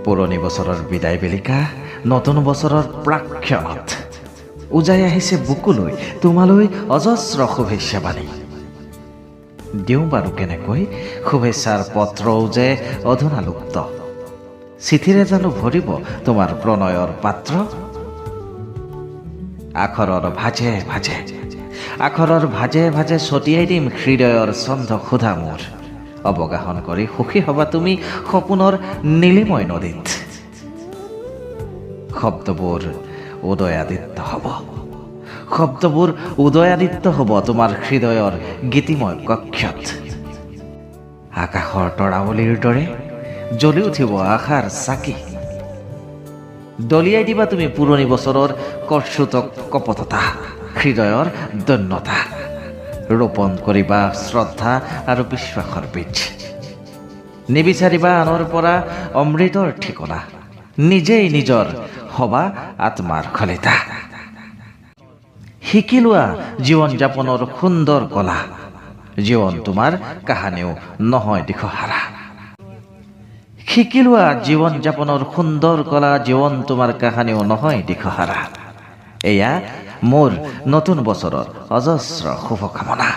পুৰণি বছৰৰ বিদায় বেলিকা নতুন বছৰৰ প্ৰাক্ষণত উজাই আহিছে বুকুলৈ তোমালৈ অজস্ৰ শুভেচ্ছা বাণী। দিওঁ বাৰু কেনেকৈ শুভেচ্ছাৰ পত্ৰও যে অধুনালুপ্ত, চিঠিৰে জানো ভৰিব তোমাৰ প্ৰণয়ৰ পাত্ৰ? আখৰৰ ভাজে ভাজে ছটিয়াই দিম হৃদয়ৰ ছন্দ ক্ষুধা মোৰ। অৱগাহন কৰি সুখী হবা তুমি সপোনৰ নীলিময় নদীত। শব্দবোৰ উদয়াদিত্য হ'ব তোমাৰ হৃদয়ৰ গীতিময় কক্ষত। আকাশৰ তৰাৱলীৰ দৰে জ্বলি উঠিব আশাৰ চাকি। দলিয়াই দিবা তুমি পুৰণি বছৰৰ কৰ্ষুতক কপটতা, হৃদয়ৰ দৈন্যতা। ৰোপণ কৰিবা শ্ৰদ্ধা আৰু বিশ্বাসৰ বীজ। নিবিচাৰিবা আনৰ পৰা অমৃতৰ ঠিকনা, নিজেই নিজৰ হবা আত্মাৰ খলিতা। শিকি লোৱা জীৱন যাপনৰ সুন্দৰ কলা, জীৱন তোমাৰ কাহানিও নহয় দিশহাৰা। শিকি লোৱা জীৱন যাপনৰ সুন্দৰ কলা, জীৱন তোমাৰ কাহানিও নহয় দিশহাৰা। এয়া মোৰ নতুন বছৰৰ অজস্ৰ শুভকামনা।